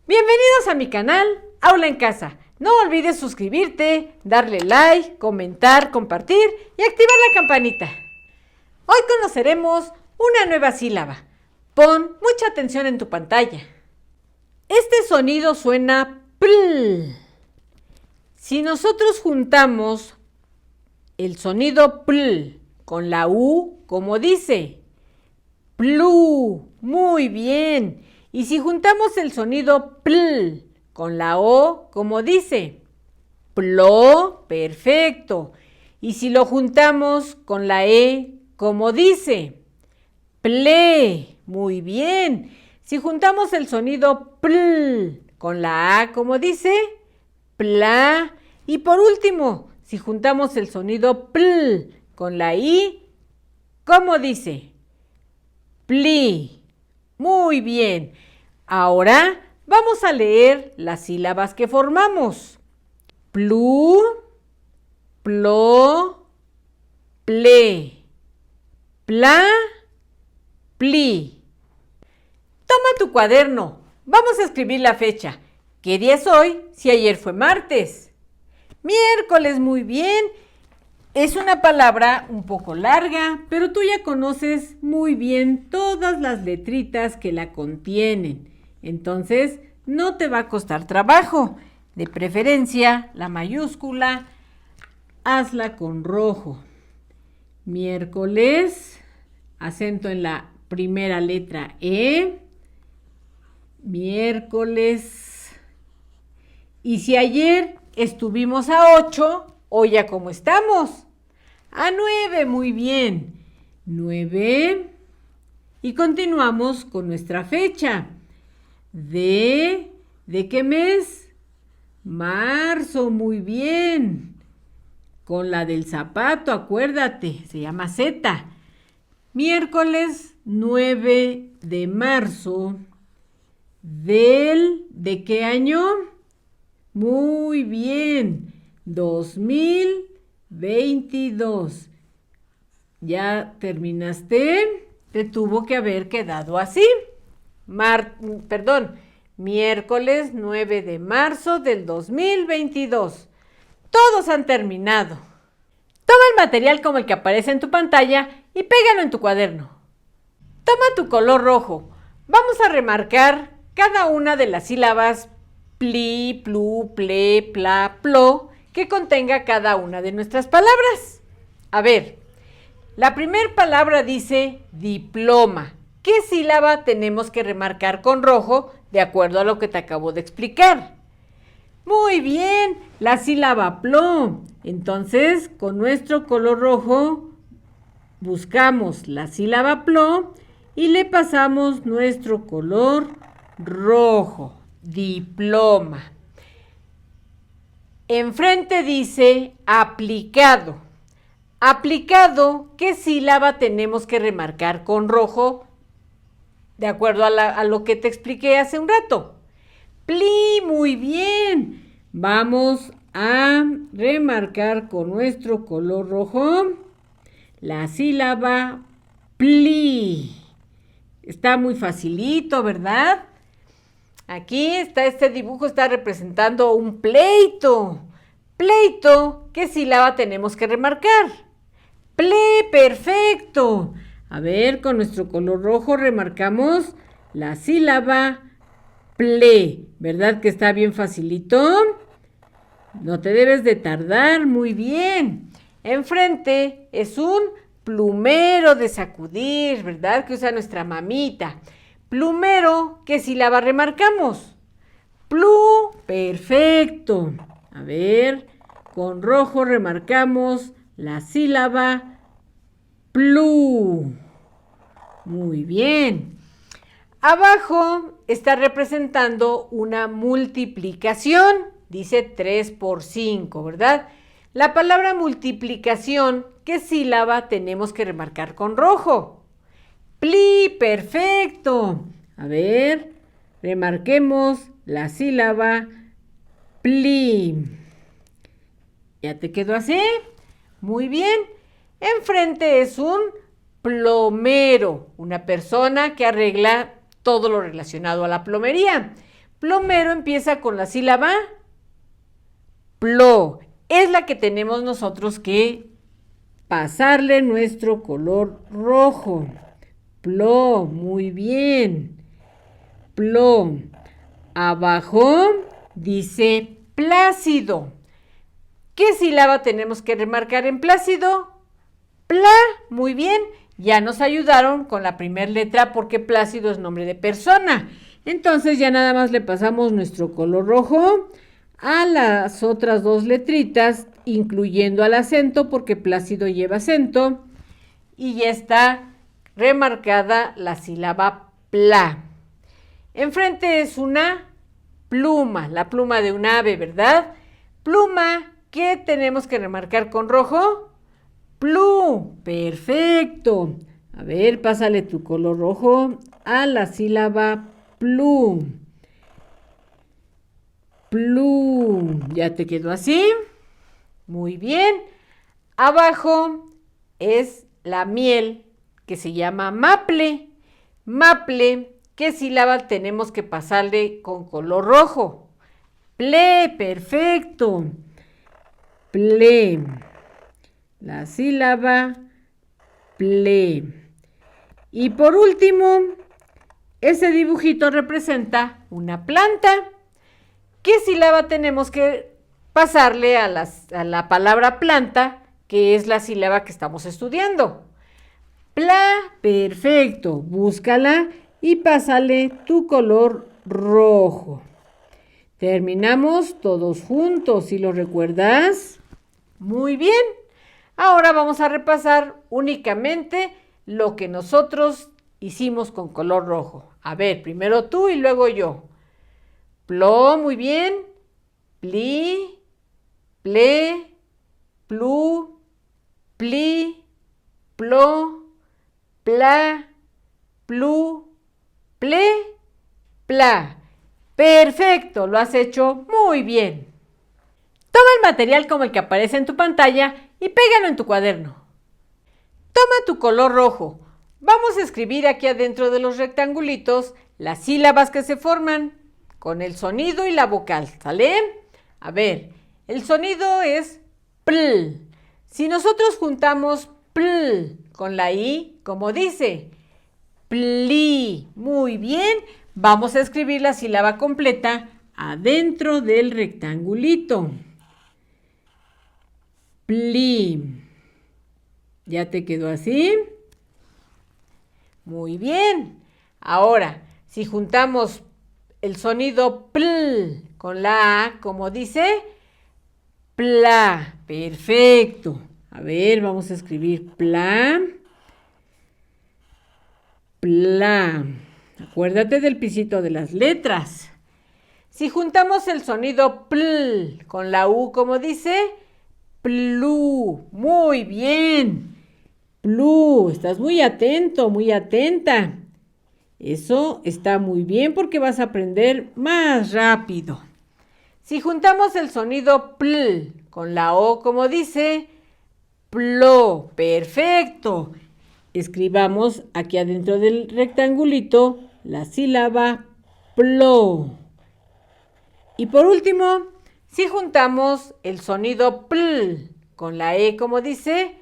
Bienvenidos a mi canal Aula en Casa. No olvides suscribirte, darle like, comentar, compartir y activar la campanita. Hoy conoceremos una nueva sílaba. Pon mucha atención en tu pantalla. Este sonido suena pl. Si nosotros juntamos el sonido pl con la u, ¿cómo dice? Plu. Muy bien. Y si juntamos el sonido pl con la o, ¿cómo dice? Plo. Perfecto. Y si lo juntamos con la e, ¿cómo dice? Ple. Muy bien. Si juntamos el sonido pl con la a, ¿cómo dice? Pla. Y por último, si juntamos el sonido pl con la i, ¿cómo dice? Pli. Muy bien. Ahora vamos a leer las sílabas que formamos. Plu, plo, ple, pla, pli. Toma tu cuaderno. Vamos a escribir la fecha. ¿Qué día es hoy si ayer fue martes? Miércoles, muy bien. Es una palabra un poco larga, pero tú ya conoces muy bien todas las letritas que la contienen. Entonces, no te va a costar trabajo. De preferencia, la mayúscula, hazla con rojo. Miércoles, acento en la primera letra E. Miércoles. Y si ayer estuvimos a 8, hoy ya cómo estamos. A 9, muy bien. 9. Y continuamos con nuestra fecha. ¿De qué mes? Marzo, muy bien. Con la del zapato, acuérdate, se llama Z. Miércoles 9 de marzo. ¿De qué año? Muy bien. 2022. ¿Ya terminaste? Te tuvo que haber quedado así. Miércoles 9 de marzo del 2022. Todos han terminado. Toma el material como el que aparece en tu pantalla y pégalo en tu cuaderno. Toma tu color rojo. Vamos a remarcar cada una de las sílabas pli, plu, ple, pla, plo que contenga cada una de nuestras palabras. A ver, la primera palabra dice diploma. ¿Qué sílaba tenemos que remarcar con rojo de acuerdo a lo que te acabo de explicar? Muy bien, la sílaba plo. Entonces, con nuestro color rojo, buscamos la sílaba plo y le pasamos nuestro color rojo. Diploma. Enfrente dice aplicado. Aplicado, ¿qué sílaba tenemos que remarcar con rojo? De acuerdo a lo que te expliqué hace un rato. Pli, muy bien. Vamos a remarcar con nuestro color rojo la sílaba pli. Está muy facilito, ¿verdad? Aquí está este dibujo, está representando un pleito. Pleito, ¿qué sílaba tenemos que remarcar? Ple, perfecto. A ver, con nuestro color rojo remarcamos la sílaba ple. ¿Verdad que está bien facilito? No te debes de tardar, muy bien. Enfrente es un plumero de sacudir, ¿verdad? Que usa nuestra mamita. Plumero, ¿qué sílaba remarcamos? Plu, perfecto. A ver, con rojo remarcamos la sílaba plu. Muy bien. Abajo está representando una multiplicación. Dice 3 por 5, ¿verdad? La palabra multiplicación, ¿qué sílaba tenemos que remarcar con rojo? Pli, perfecto. A ver, remarquemos la sílaba pli. ¿Ya te quedó así? Muy bien. Enfrente es un plomero, una persona que arregla todo lo relacionado a la plomería. Plomero empieza con la sílaba plo. Es la que tenemos nosotros que pasarle nuestro color rojo. Plo, muy bien. Plo. Abajo dice plácido. ¿Qué sílaba tenemos que remarcar en plácido? Pla, muy bien. Ya nos ayudaron con la primera letra porque plácido es nombre de persona. Entonces ya nada más le pasamos nuestro color rojo a las otras dos letritas, incluyendo al acento, porque plácido lleva acento. Y ya está remarcada la sílaba pla. Enfrente es una pluma, la pluma de un ave, ¿verdad? Pluma, ¿qué tenemos que remarcar con rojo? Plu, perfecto. A ver, pásale tu color rojo a la sílaba plu. Plu, ¿ya te quedó así? Muy bien. Abajo es la miel que se llama maple. Maple, ¿qué sílaba tenemos que pasarle con color rojo? Ple, perfecto. Ple. La sílaba ple. Y por último, ese dibujito representa una planta. ¿Qué sílaba tenemos que pasarle a la palabra planta, que es la sílaba que estamos estudiando? Pla, perfecto. Búscala y pásale tu color rojo. Terminamos todos juntos, ¿sí lo recuerdas? Muy bien. Ahora vamos a repasar únicamente lo que nosotros hicimos con color rojo. A ver, primero tú y luego yo. Plo, muy bien. Pli, ple, plu, pli, plo, pla, plu, ple, pla. Perfecto, lo has hecho muy bien. Toma el material como el que aparece en tu pantalla y pégalo en tu cuaderno. Toma tu color rojo. Vamos a escribir aquí adentro de los rectangulitos las sílabas que se forman con el sonido y la vocal, ¿sale? A ver, el sonido es pl. Si nosotros juntamos pl con la i, ¿cómo dice? Pli. Muy bien, vamos a escribir la sílaba completa adentro del rectangulito. Pli. ¿Ya te quedó así? Muy bien. Ahora, si juntamos el sonido pl con la a, ¿cómo dice? Pla. Perfecto. A ver, vamos a escribir pla. Pla. Acuérdate del pisito de las letras. Si juntamos el sonido pl con la u, ¿cómo dice? Plu. Muy bien. Plu. Estás muy atento, muy atenta. Eso está muy bien porque vas a aprender más rápido. Si juntamos el sonido pl con la o, ¿cómo dice? Plo. Perfecto. Escribamos aquí adentro del rectangulito la sílaba plo. Y por último, si juntamos el sonido pl con la e, ¿cómo dice?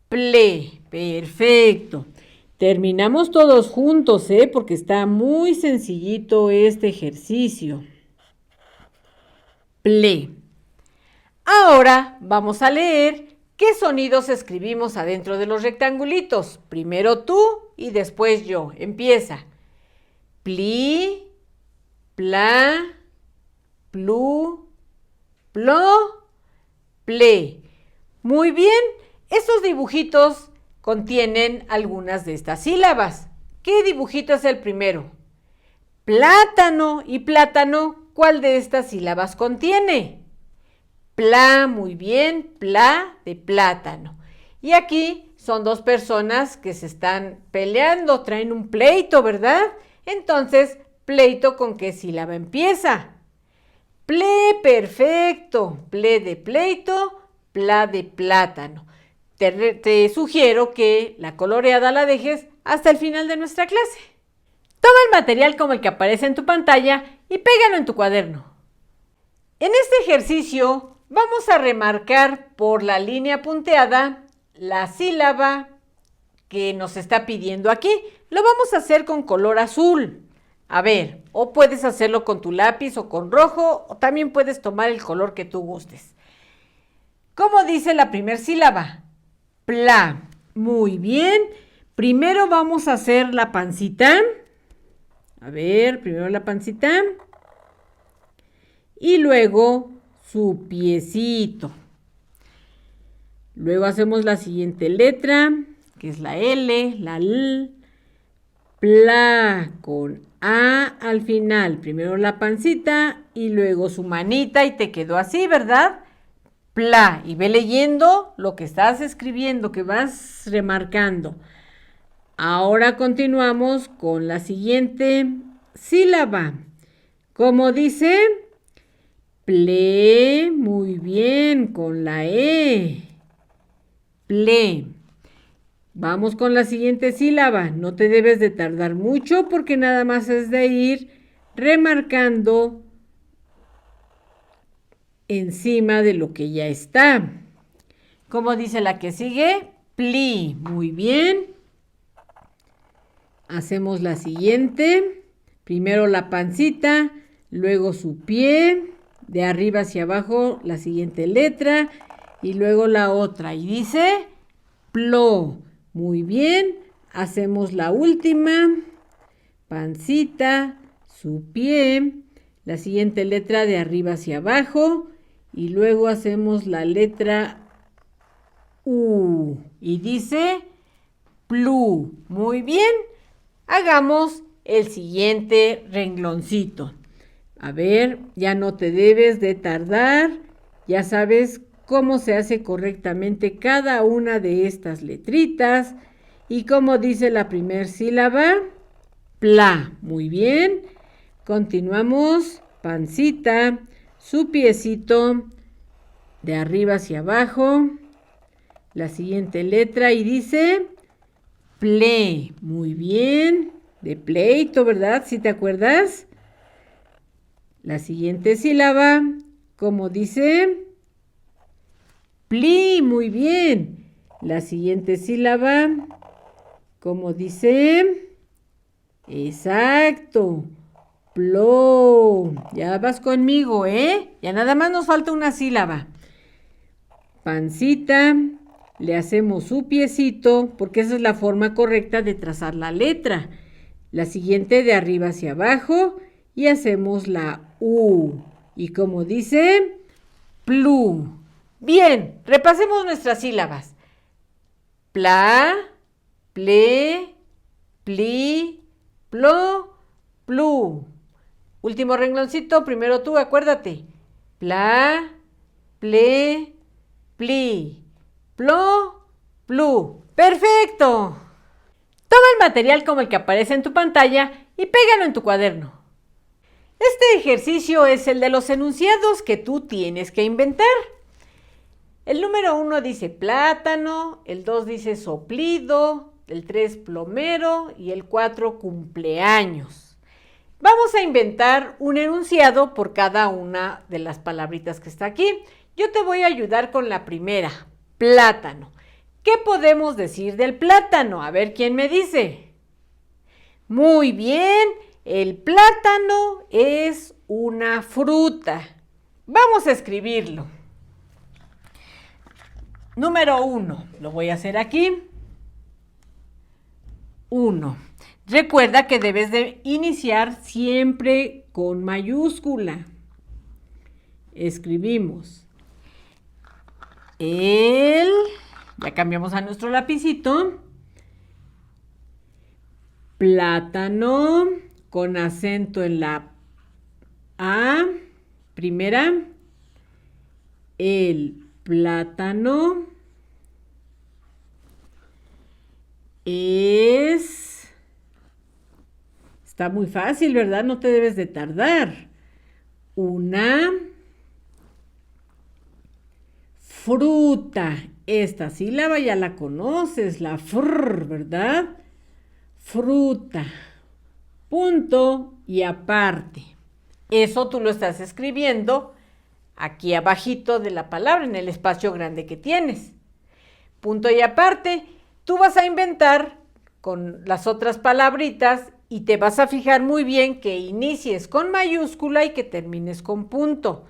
Ple. Perfecto. Terminamos todos juntos, porque está muy sencillito este ejercicio. Ple. Ahora vamos a leer qué sonidos escribimos adentro de los rectangulitos. Primero tú y después yo. Empieza. Pli, pla, plu, plo, ple. Muy bien, estos dibujitos contienen algunas de estas sílabas. ¿Qué dibujito es el primero? Plátano y plátano, ¿cuál de estas sílabas contiene? Pla, muy bien, pla de plátano. Y aquí son dos personas que se están peleando, traen un pleito, ¿verdad? Entonces, ¿pleito con qué sílaba empieza? Ple, perfecto, ple de pleito, pla de plátano. Te sugiero que la coloreada la dejes hasta el final de nuestra clase. Toma el material como el que aparece en tu pantalla y pégalo en tu cuaderno. En este ejercicio vamos a remarcar por la línea punteada la sílaba que nos está pidiendo aquí. Lo vamos a hacer con color azul. A ver, o puedes hacerlo con tu lápiz o con rojo, o también puedes tomar el color que tú gustes. ¿Cómo dice la primera sílaba? Pla. Muy bien. Primero vamos a hacer la pancita. A ver, primero la pancita. Y luego su piecito. Luego hacemos la siguiente letra, que es la L, la L. Pla con A al final. Primero la pancita y luego su manita y te quedó así, ¿verdad? Pla. Y ve leyendo lo que estás escribiendo, que vas remarcando. Ahora continuamos con la siguiente sílaba. ¿Cómo dice? Ple. Muy bien, con la E. Ple. Vamos con la siguiente sílaba. No te debes de tardar mucho porque nada más es de ir remarcando encima de lo que ya está. ¿Cómo dice la que sigue? Pli. Muy bien. Hacemos la siguiente. Primero la pancita, luego su pie, de arriba hacia abajo la siguiente letra y luego la otra. Y dice plo. Muy bien. Hacemos la última. Pancita, su pie, la siguiente letra de arriba hacia abajo y luego hacemos la letra U y dice plu. Muy bien. Hagamos el siguiente rengloncito. A ver, ya no te debes de tardar. Ya sabes cómo se hace correctamente cada una de estas letritas. Y como dice la primera sílaba, pla. Muy bien. Continuamos. Pancita, su piecito, de arriba hacia abajo. La siguiente letra y dice ple. Muy bien. De pleito, ¿verdad? ¿Sí te acuerdas? La siguiente sílaba, como dice pli. Muy bien. La siguiente sílaba, como dice, exacto, plo. Ya vas conmigo, ¿eh? Ya nada más nos falta una sílaba. Pancita, le hacemos su piecito, porque esa es la forma correcta de trazar la letra. La siguiente de arriba hacia abajo y hacemos la U. Y como dice, plu. Bien, repasemos nuestras sílabas. Pla, ple, pli, plo, plu. Último rengloncito, primero tú, acuérdate. Pla, ple, pli, plo, plu. ¡Perfecto! Toma el material como el que aparece en tu pantalla y pégalo en tu cuaderno. Este ejercicio es el de los enunciados que tú tienes que inventar. El número 1 dice plátano, el 2 dice soplido, el 3 plomero y el 4 cumpleaños. Vamos a inventar un enunciado por cada una de las palabritas que está aquí. Yo te voy a ayudar con la primera, plátano. ¿Qué podemos decir del plátano? A ver quién me dice. Muy bien, el plátano es una fruta. Vamos a escribirlo. Número 1, lo voy a hacer aquí. 1. Recuerda que debes de iniciar siempre con mayúscula. Escribimos ya cambiamos a nuestro lapicito. Plátano con acento en la A, primera. El plátano está muy fácil, ¿verdad? No te debes de tardar. Una fruta. Esta sílaba ya la conoces, la fr, ¿verdad? Fruta. Punto y aparte. Eso tú lo estás escribiendo aquí abajito de la palabra, en el espacio grande que tienes. Punto y aparte, tú vas a inventar con las otras palabritas y te vas a fijar muy bien que inicies con mayúscula y que termines con punto.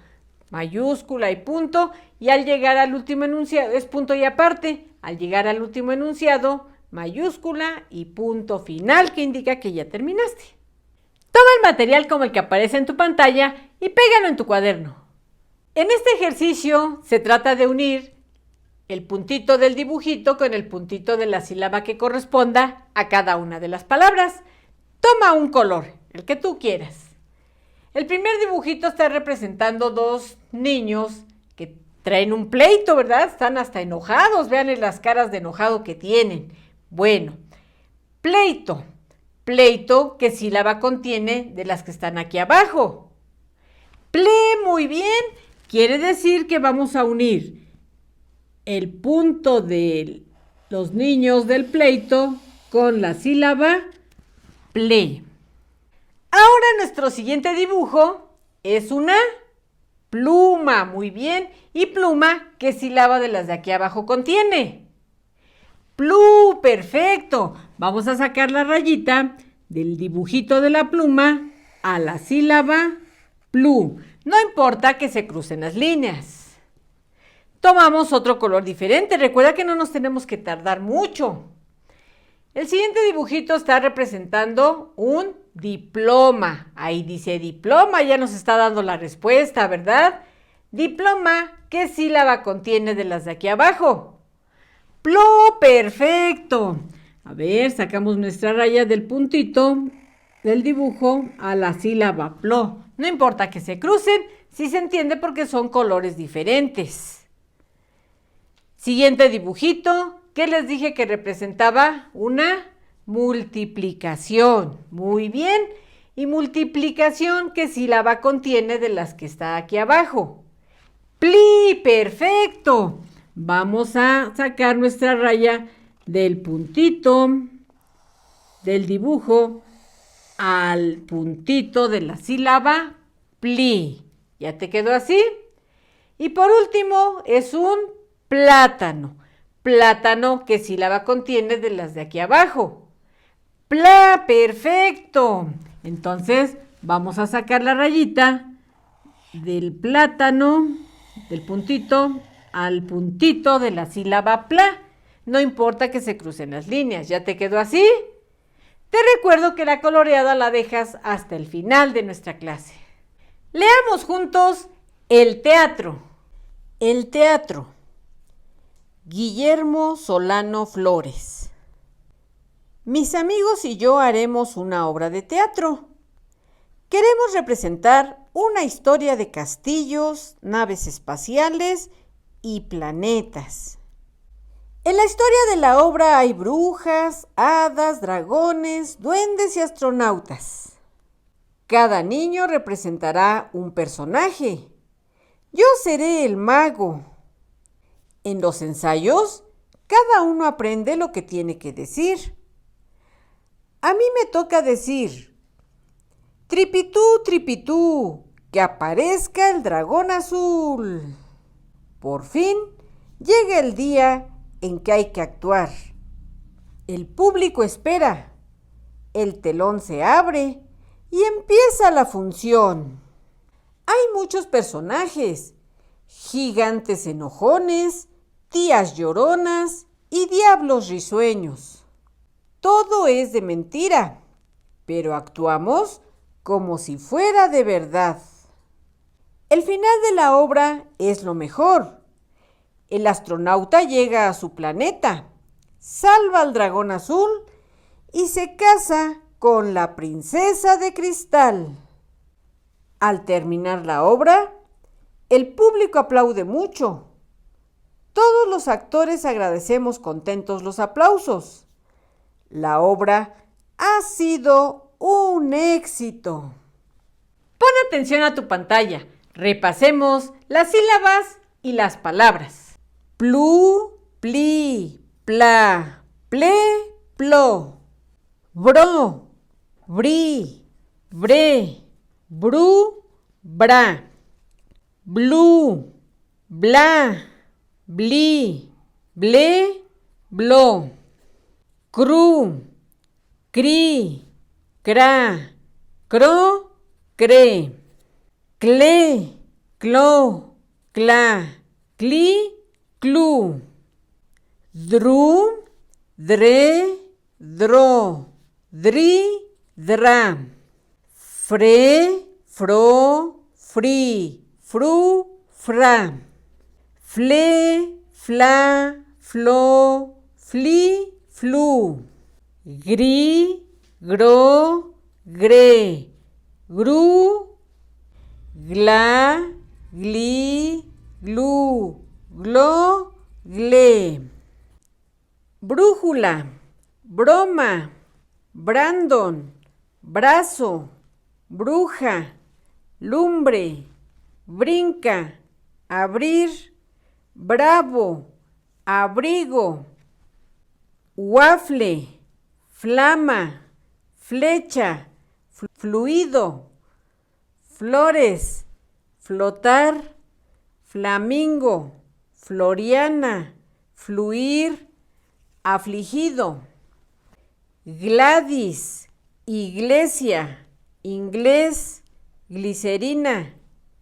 Mayúscula y punto, y al llegar al último enunciado, es punto y aparte, al llegar al último enunciado, mayúscula y punto final, que indica que ya terminaste. Toma el material como el que aparece en tu pantalla y pégalo en tu cuaderno. En este ejercicio se trata de unir el puntito del dibujito con el puntito de la sílaba que corresponda a cada una de las palabras. Toma un color, el que tú quieras. El primer dibujito está representando dos niños que traen un pleito, ¿verdad? Están hasta enojados, vean las caras de enojado que tienen. Bueno, pleito. Pleito, ¿qué sílaba contiene de las que están aquí abajo? Ple, muy bien. Quiere decir que vamos a unir el punto de los niños del pleito con la sílaba ple. Ahora nuestro siguiente dibujo es una pluma, muy bien. ¿Y pluma qué sílaba de las de aquí abajo contiene? Plu, perfecto. Vamos a sacar la rayita del dibujito de la pluma a la sílaba plu. No importa que se crucen las líneas. Tomamos otro color diferente. Recuerda que no nos tenemos que tardar mucho. El siguiente dibujito está representando un diploma. Ahí dice diploma, ya nos está dando la respuesta, ¿verdad? Diploma, ¿qué sílaba contiene de las de aquí abajo? Plo, perfecto. A ver, sacamos nuestra raya del puntito del dibujo a la sílaba plo. No importa que se crucen, sí se entiende porque son colores diferentes. Siguiente dibujito, ¿qué les dije que representaba? Una multiplicación. Muy bien. ¿Y multiplicación qué sílaba contiene de las que está aquí abajo? Pli, perfecto. Vamos a sacar nuestra raya del puntito del dibujo al puntito de la sílaba pli. ¿Ya te quedó así? Y por último es un plátano. Plátano, ¿qué sílaba contiene de las de aquí abajo? Pla, perfecto. Entonces vamos a sacar la rayita del plátano, del puntito al puntito de la sílaba pla. No importa que se crucen las líneas. ¿Ya te quedó así? Te recuerdo que la coloreada la dejas hasta el final de nuestra clase. Leamos juntos el teatro. El teatro. Guillermo Solano Flores. Mis amigos y yo haremos una obra de teatro. Queremos representar una historia de castillos, naves espaciales y planetas. En la historia de la obra hay brujas, hadas, dragones, duendes y astronautas. Cada niño representará un personaje. Yo seré el mago. En los ensayos, cada uno aprende lo que tiene que decir. A mí me toca decir, tripitú, tripitú, que aparezca el dragón azul. Por fin, llega el día en que hay que actuar. El público espera, el telón se abre y empieza la función. Hay muchos personajes, gigantes enojones, tías lloronas y diablos risueños. Todo es de mentira, pero actuamos como si fuera de verdad. El final de la obra es lo mejor. El astronauta llega a su planeta, salva al dragón azul y se casa con la princesa de cristal. Al terminar la obra, el público aplaude mucho. Todos los actores agradecemos contentos los aplausos. La obra ha sido un éxito. Pon atención a tu pantalla. Repasemos las sílabas y las palabras. Plu, pli, pla, ple, plo. Bro, bri, bre, bru, bra, blue, bla, bli, ble, blo, cru, cri, cra, cro, cre, cle, clo, cla, cli, clu, dru, dre, dro, dri, dra, fre, fro, fri, fru, fra, fle, fla, flo, fli, flu, gri, gro, gre, gru, gla, gli, glu, glo, gle, brújula, broma, Brandon, brazo, bruja, lumbre, brinca, abrir, bravo, abrigo, waffle, flama, flecha, fluido, flores, flotar, flamingo, floriana, fluir, afligido, Gladys, iglesia, inglés, glicerina,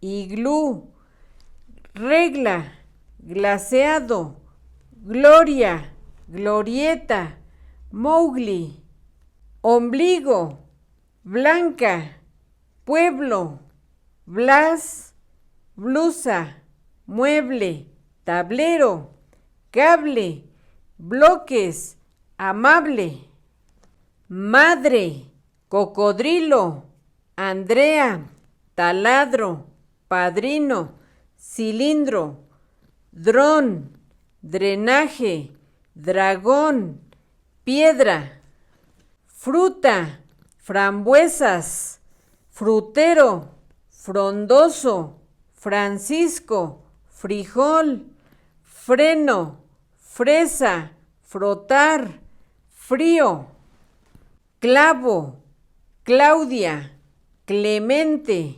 iglú, regla, glaseado, gloria, glorieta, Mowgli, ombligo, blanca, pueblo, blas, blusa, mueble, tablero, cable, bloques, amable, madre, cocodrilo, Andrea, taladro, padrino, cilindro, dron, drenaje, dragón, piedra, fruta, frambuesas, frutero, frondoso, Francisco, frijol, freno, fresa, frotar, frío, clavo, Claudia, Clemente,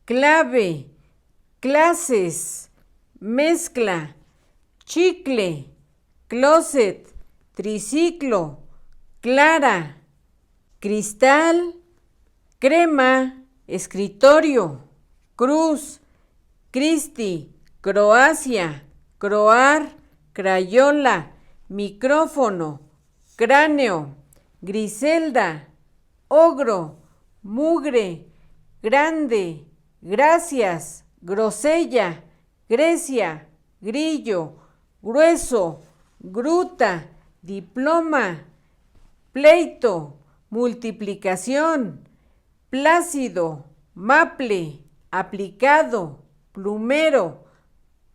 clave, clases, mezcla, chicle, closet, triciclo, clara, cristal, crema, escritorio, cruz, Cristi, Croacia, croar, crayola, micrófono, cráneo, Griselda, ogro, mugre, grande, gracias, grosella, Grecia, grillo, grueso, gruta, diploma, pleito, multiplicación, plácido, maple, aplicado, plumero,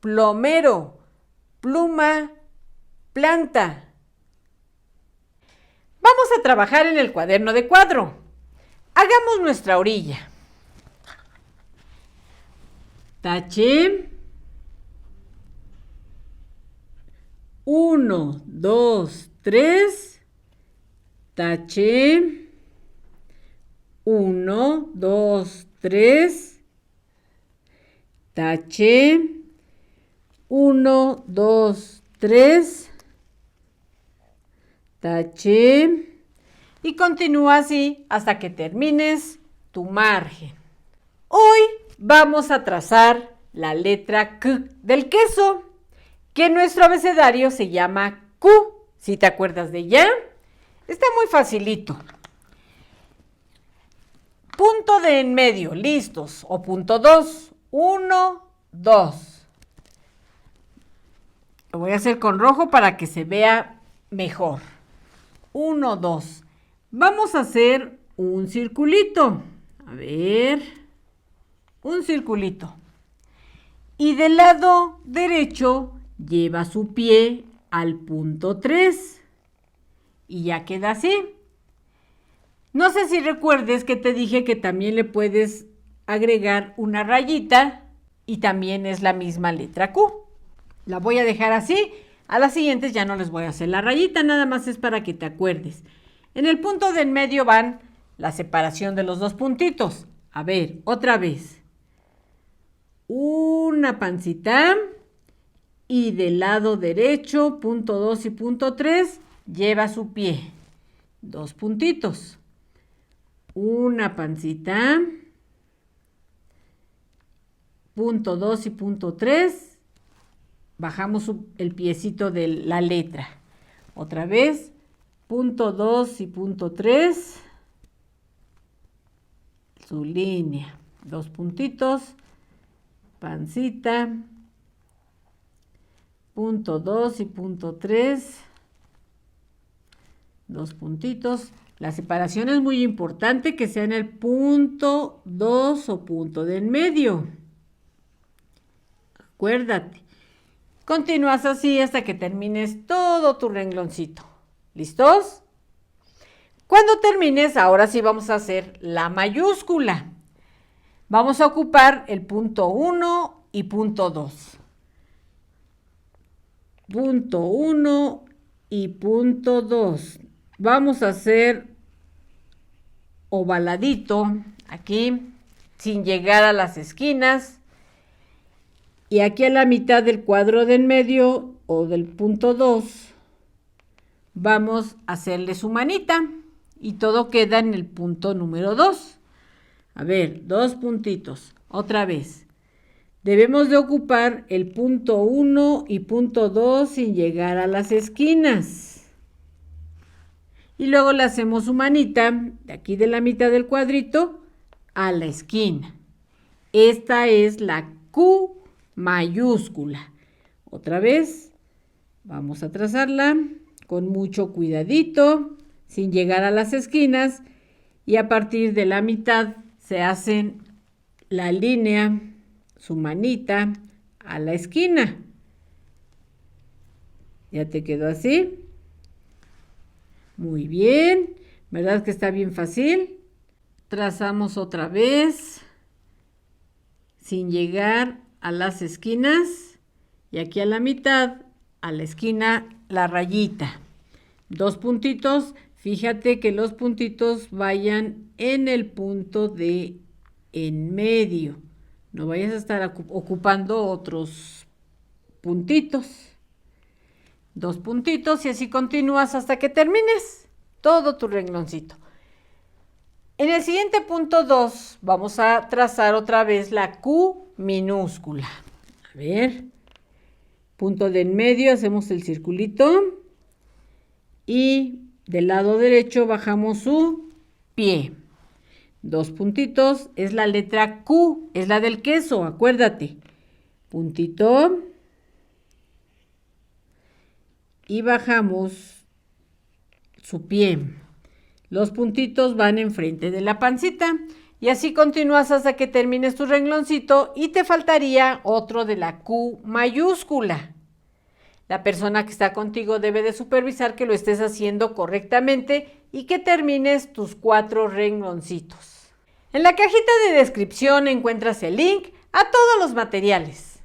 plomero, pluma, planta. Vamos a trabajar en el cuaderno de cuadro. Hagamos nuestra orilla. Taché. 1, 2, 3. Taché. 1, 2, 3. Taché. 1, 2, 3. Taché. Y continúa así hasta que termines tu margen. Hoy vamos a trazar la letra K del queso, que en nuestro abecedario se llama Q. ¿Sí te acuerdas de ella? Está muy facilito. Punto de en medio, listos. O punto 2. 1, 2. Lo voy a hacer con rojo para que se vea mejor. 1, 2. Vamos a hacer un circulito. A ver. Un circulito. Y del lado derecho lleva su pie al punto 3. Y ya queda así. No sé si recuerdes que te dije que también le puedes agregar una rayita y también es la misma letra Q. La voy a dejar así. A las siguientes ya no les voy a hacer la rayita, nada más es para que te acuerdes. En el punto de en medio van la separación de los dos puntitos. A ver, otra vez. una pancita y del lado derecho, punto 2 y punto 3, lleva su pie. 2 puntitos. Una pancita, punto 2 y punto 3, bajamos el piecito de la letra. Otra vez, punto 2 y punto 3, su línea. 2 puntitos, pancita, punto 2 y punto 3, 2 puntitos. La separación es muy importante que sea en el punto 2 o punto de en medio. Acuérdate. Continúas así hasta que termines todo tu rengloncito. ¿Listos? Cuando termines, ahora sí vamos a hacer la mayúscula. Vamos a ocupar el punto 1 y punto 2. Punto 1 y punto 2. Vamos a hacer ovaladito aquí, sin llegar a las esquinas. Y aquí a la mitad del cuadro de en medio o del punto 2, vamos a hacerle su manita. Y todo queda en el punto número 2. A ver, 2 puntitos. Otra vez. Debemos de ocupar el punto 1 y punto 2 sin llegar a las esquinas. Y luego le hacemos su manita, de aquí de la mitad del cuadrito, a la esquina. Esta es la Q mayúscula. Otra vez, vamos a trazarla con mucho cuidadito, sin llegar a las esquinas. Y a partir de la mitad se hacen la línea, su manita, a la esquina. ¿Ya te quedó así? Muy bien, ¿verdad que está bien fácil? Trazamos otra vez, sin llegar a las esquinas, y aquí a la mitad, a la esquina, la rayita. 2 puntitos, fíjate que los puntitos vayan en el punto de en medio. No vayas a estar ocupando otros puntitos. 2 puntitos y así continúas hasta que termines todo tu rengloncito. En el siguiente punto 2 vamos a trazar otra vez la Q minúscula. A ver, punto de en medio, hacemos el circulito y del lado derecho bajamos su pie. 2 puntitos, es la letra Q, es la del queso, acuérdate. Puntito. Y bajamos su pie. Los puntitos van enfrente de la pancita. Y así continúas hasta que termines tu rengloncito y te faltaría otro de la Q mayúscula. La persona que está contigo debe de supervisar que lo estés haciendo correctamente y que termines tus 4 rengloncitos. En la cajita de descripción encuentras el link a todos los materiales.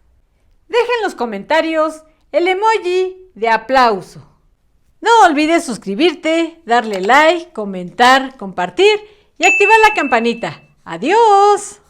Deja en los comentarios el emoji de aplauso. No olvides suscribirte, darle like, comentar, compartir y activar la campanita. ¡Adiós!